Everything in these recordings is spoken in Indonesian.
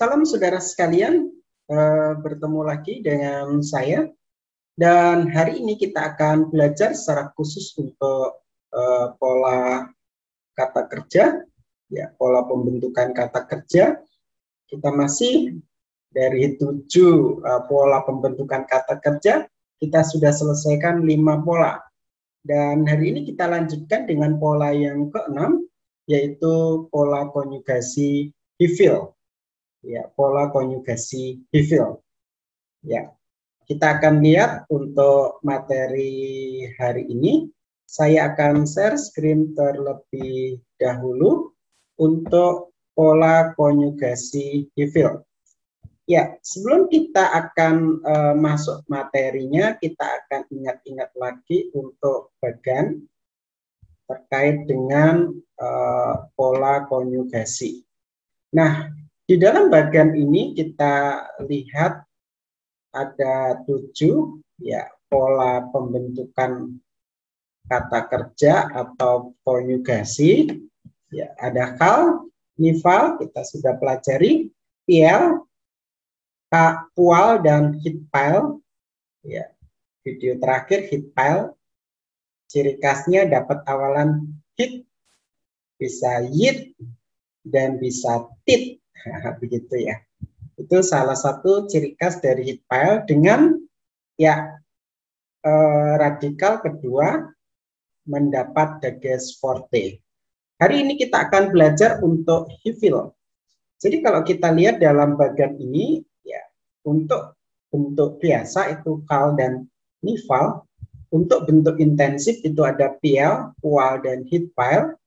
Salam saudara sekalian, bertemu lagi dengan saya. Dan hari ini kita akan belajar secara khusus untuk pola kata kerja, ya, pola pembentukan kata kerja. Kita masih dari 7 pola pembentukan kata kerja, kita sudah selesaikan 5 pola. Dan hari ini kita lanjutkan dengan pola yang ke-6, yaitu pola konjugasi hifil. Ya, pola konjugasi hifil. Ya, kita akan lihat untuk materi hari ini. Saya akan share screen terlebih dahulu untuk pola konjugasi hifil. Ya, sebelum kita akan masuk materinya, kita akan ingat-ingat lagi untuk bagan terkait dengan pola konjugasi. Nah, di dalam bagian ini kita lihat ada 7 ya pola pembentukan kata kerja atau konjugasi. Ya, ada kal, nifal kita sudah pelajari, piel, pual dan hitpile. Ya, video terakhir hitpile. Ciri khasnya dapat awalan hit, bisa yit dan bisa tit. Begitu ya. Itu salah satu ciri khas dari hitpile dengan ya radikal kedua mendapat dages forte. Hari ini kita akan belajar untuk hifil. Jadi kalau kita lihat dalam bagian ini ya, untuk bentuk biasa itu kal dan nifal. Untuk bentuk intensif itu ada piel, pual dan hitpile.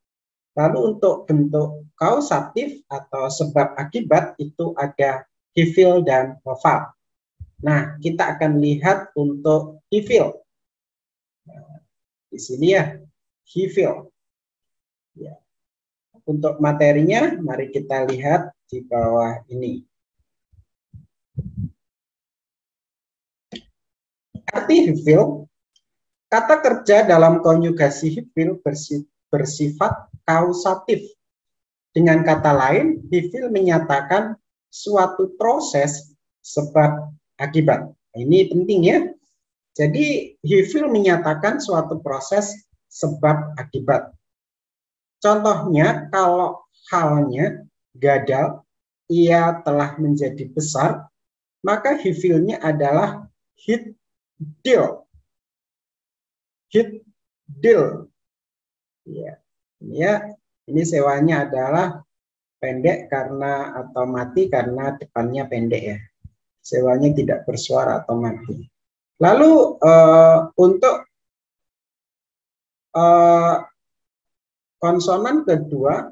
Lalu untuk bentuk kausatif atau sebab akibat itu ada hifil dan hofal. Nah, kita akan lihat untuk hifil. Nah, di sini ya, hifil. Ya. Untuk materinya, mari kita lihat di bawah ini. Arti hifil, kata kerja dalam konjugasi hifil bersifat kausatif. Dengan kata lain, hifil menyatakan suatu proses sebab akibat. Ini penting ya. Jadi hifil menyatakan suatu proses sebab akibat. Contohnya kalau halnya gadal, ia telah menjadi besar, maka hifilnya adalah hit deal. Hit deal. Ya, ini sewanya adalah pendek karena atau mati karena depannya pendek ya. Sewanya tidak bersuara atau mati. Lalu untuk konsonan kedua,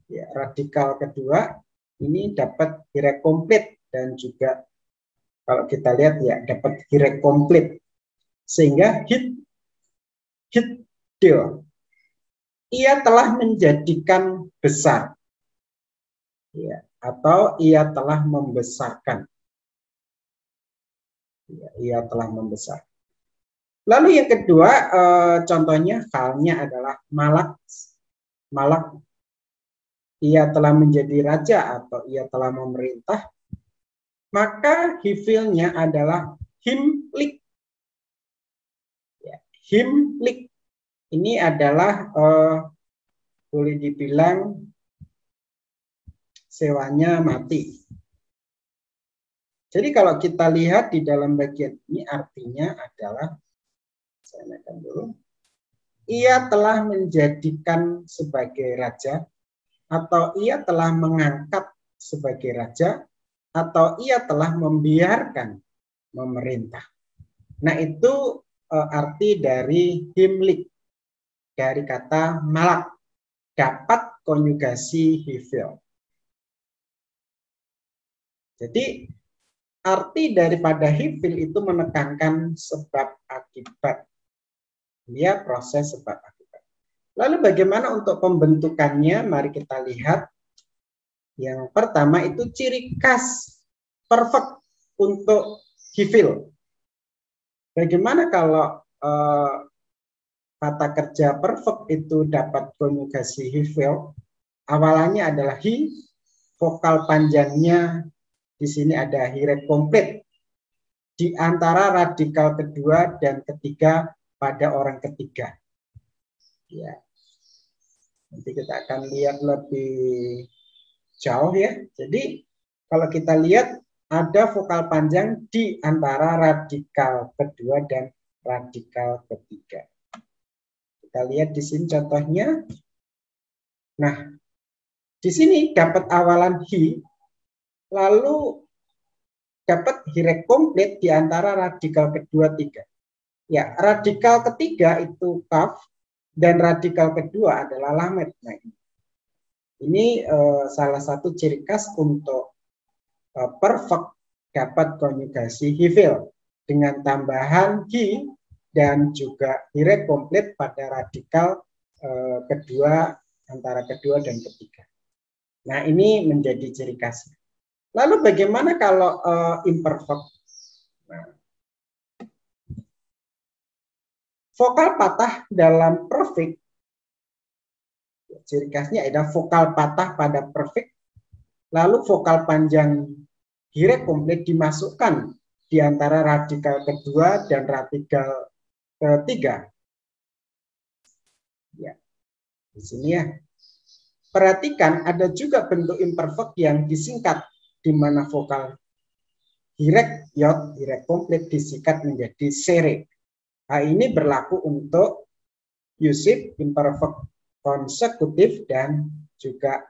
ya, radikal kedua, ini dapat direct komplit dan juga kalau kita lihat ya dapat direct komplit. Sehingga hit deal. Ia telah menjadikan besar. Ya, atau ia telah membesarkan. Ya, ia telah membesar. Lalu yang kedua, contohnya halnya adalah malak. Malak, ia telah menjadi raja atau ia telah memerintah. Maka hifilnya adalah himlik. Ya, himlik. Ini adalah boleh dibilang sewanya mati. Jadi kalau kita lihat di dalam bagian ini artinya adalah, saya naikkan dulu, ia telah menjadikan sebagai raja, atau ia telah mengangkat sebagai raja, atau ia telah membiarkan memerintah. Nah itu arti dari himlik, dari kata malak, dapat konjugasi hifil. Jadi arti daripada hifil itu menekankan sebab akibat. Dia proses sebab akibat. Lalu bagaimana untuk pembentukannya? Mari kita lihat. Yang pertama itu ciri khas perfect untuk hifil. Bagaimana kalau kata kerja perfect itu dapat konjugasi hifil? Awalannya adalah hi, vokal panjangnya di sini ada Hire komplit di antara radikal kedua dan ketiga pada orang ketiga. Ya. Nanti kita akan lihat lebih jauh ya. Jadi kalau kita lihat ada vokal panjang di antara radikal kedua dan radikal ketiga. Kita lihat di sini contohnya. Nah, di sini dapat awalan hi, lalu dapat hire komplit di antara radikal kedua tiga. Ya, radikal ketiga itu kaf dan radikal kedua adalah lamet. Nah, ini salah satu ciri khas untuk perfect dapat konjugasi hifil dengan tambahan hi dan juga hire komplit pada radikal kedua antara kedua dan ketiga. Nah, ini menjadi ciri khasnya. Lalu bagaimana kalau imperfect? Nah, vokal patah dalam perfect, ciri khasnya adalah vokal patah pada perfect, lalu vokal panjang hire komplit dimasukkan di antara radikal kedua dan radikal ketiga. Ya, di sini ya. Perhatikan ada juga bentuk imperfect yang disingkat di mana vokal hirek yot, hirek komplit disingkat menjadi sere. Hal ini berlaku untuk usif, imperfect konsekutif, dan juga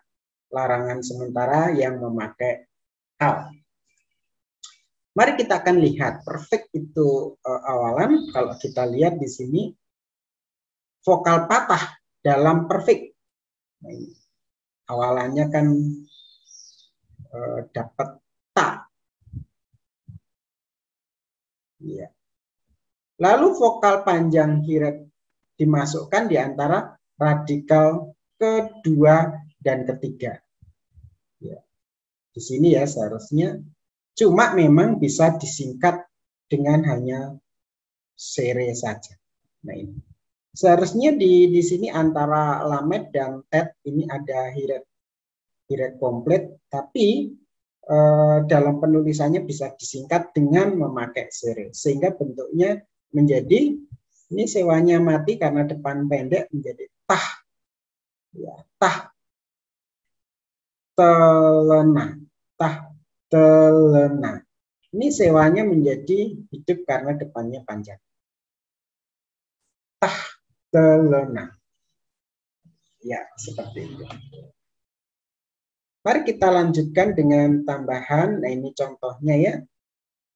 larangan sementara yang memakai al. Mari kita akan lihat perfect itu awalan. Kalau kita lihat di sini vokal patah dalam perfect. Nah, ini awalannya kan dapat ta. Ya. Lalu vokal panjang hirek dimasukkan di antara radikal kedua dan ketiga. Ya. Di sini ya seharusnya, cuma memang bisa disingkat dengan hanya sere saja. Nah ini. Seharusnya di sini antara lamet dan tet ini ada hirek komplit, tapi dalam penulisannya bisa disingkat dengan memakai sere, sehingga bentuknya menjadi ini sewanya mati karena depan pendek menjadi tah, ya, tah telena, tah telena. Ini sewanya menjadi hidup karena depannya panjang. Tah telena. Ya, seperti itu. Mari kita lanjutkan dengan tambahan. Nah, ini contohnya ya.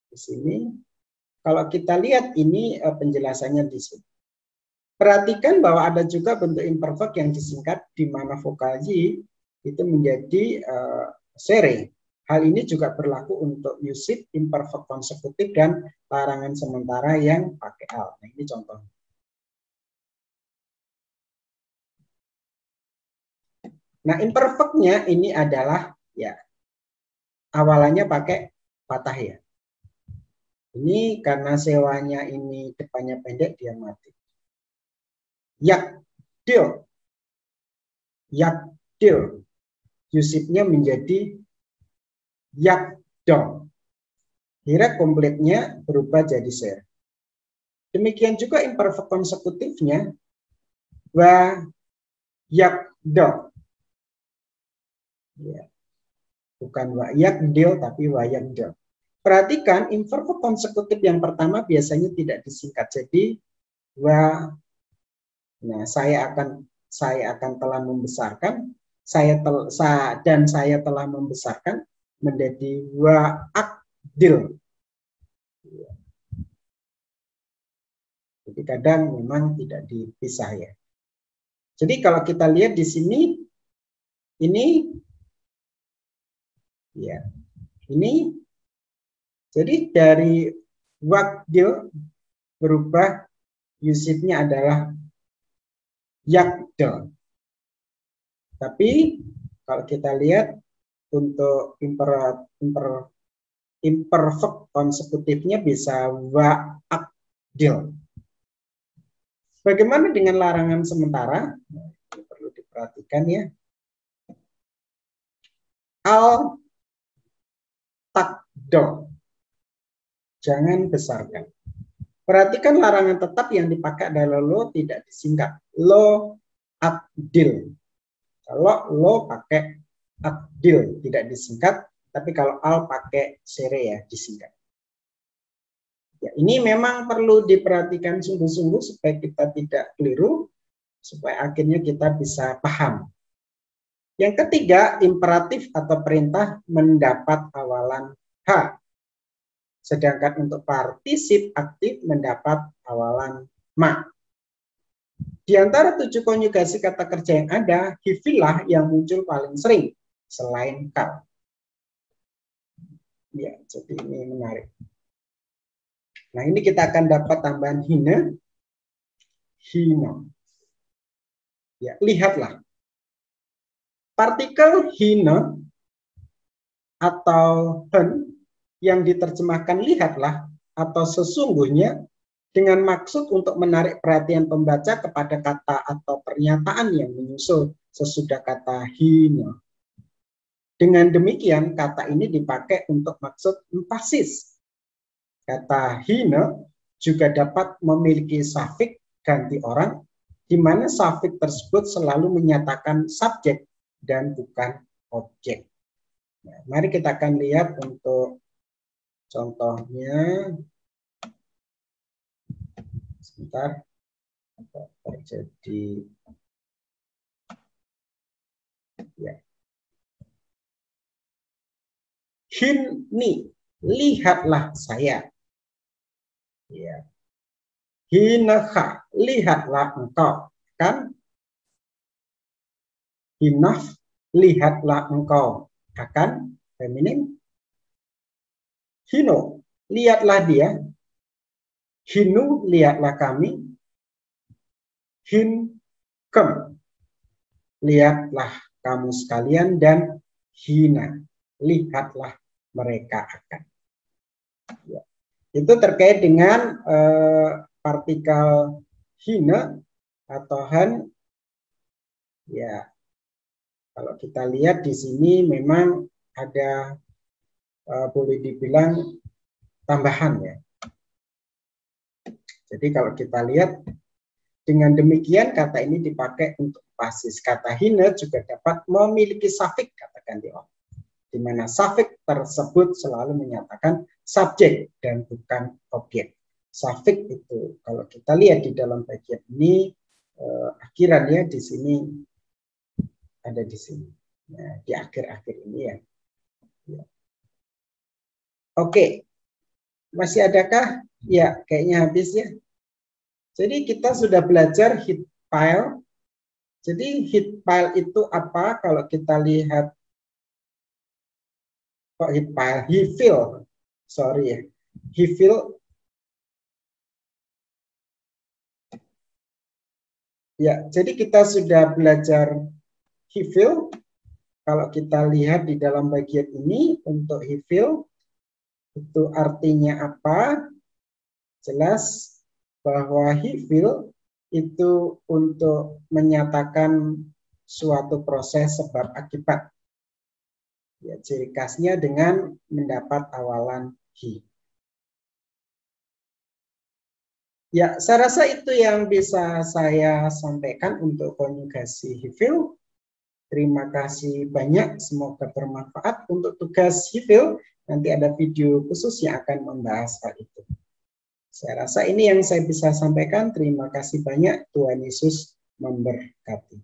Di sini. Kalau kita lihat ini penjelasannya di sini. Perhatikan bahwa ada juga bentuk imperfect yang disingkat di mana vokal y itu menjadi sere. Hal ini juga berlaku untuk usif, imperfect konsekutif, dan larangan sementara yang pakai al. Nah, ini contohnya. Nah, imperfectnya ini adalah ya awalannya pakai patah ya. Ini karena sewanya ini depannya pendek, dia mati. Yakdil. Yakdil. Yusifnya menjadi yakdol. Hire komplitnya berubah jadi ser. Demikian juga imperfect konsekutifnya. Wa yakdol. Ya. Bukan wa yakdil, tapi wa yakdol. Perhatikan imperfect konsekutif yang pertama biasanya tidak disingkat. Jadi wa, nah saya akan telah membesarkan, saya telah membesarkan menjadi wa akdil. Jadi kadang memang tidak dipisah ya. Jadi kalau kita lihat di sini, ini ya, ini jadi dari wakdil berubah usifnya adalah yakdil. Tapi kalau kita lihat untuk imperfect konsekutifnya bisa wa'akdil. Bagaimana dengan larangan sementara? Nah, ini perlu diperhatikan ya. Al tak do. Jangan besarkan. Perhatikan larangan tetap yang dipakai adalah lo tidak disingkat. Lo adil. Kalau lo pakai adil tidak disingkat, tapi kalau al pakai sere ya disingkat. Ya, ini memang perlu diperhatikan sungguh-sungguh supaya kita tidak keliru, supaya akhirnya kita bisa paham. Yang ketiga, imperatif atau perintah mendapat awalan H. Sedangkan untuk partisip aktif mendapat awalan ma. Di antara 7 konjugasi kata kerja yang ada, hifilah yang muncul paling sering selain kal. Ya, jadi ini menarik. Nah, ini kita akan dapat tambahan hina, hino. Ya, lihatlah. Partikel hina atau hen yang diterjemahkan lihatlah atau sesungguhnya dengan maksud untuk menarik perhatian pembaca kepada kata atau pernyataan yang menyusul sesudah kata hina. Dengan demikian, kata ini dipakai untuk maksud empasis. Kata hina juga dapat memiliki safik ganti orang, di mana safik tersebut selalu menyatakan subjek dan bukan objek. Nah, mari kita akan lihat untuk contohnya. Sebentar, apa terjadi? Ya. Hini, lihatlah saya. Ya. Hinaha, lihatlah engkau. Kan? Hinaf, lihatlah engkau. Akan feminim. Hino, lihatlah dia. Hinu, lihatlah kami. Hinkem, lihatlah kamu sekalian. Dan hina, lihatlah mereka akan. Ya. Itu terkait dengan partikel hina atau han. Ya, kalau kita lihat di sini memang ada boleh dibilang tambahan ya. Jadi kalau kita lihat dengan demikian kata ini dipakai untuk basis. Kata hina juga dapat memiliki safik kata ganti orang, di mana safik tersebut selalu menyatakan subjek dan bukan objek. Safik itu kalau kita lihat di dalam bagian ini akhiran ya, di sini ada di sini. Nah, di akhir-akhir ini ya. Oke. Masih adakah? Ya, kayaknya habis ya. Jadi kita sudah belajar heat pile. Jadi heat pile itu apa? Kalau kita lihat kok heat pile, hifil. Sorry ya. Hifil. Ya, jadi kita sudah belajar hifil. Kalau kita lihat di dalam bagian ini untuk hifil itu artinya apa? Jelas bahwa hifil itu untuk menyatakan suatu proses sebab akibat. Ya, ciri khasnya dengan mendapat awalan hi. Ya, saya rasa itu yang bisa saya sampaikan untuk konjugasi hifil. Terima kasih banyak, semoga bermanfaat. Untuk tugas hifil, nanti ada video khusus yang akan membahas hal itu. Saya rasa ini yang saya bisa sampaikan. Terima kasih banyak. Tuhan Yesus memberkati.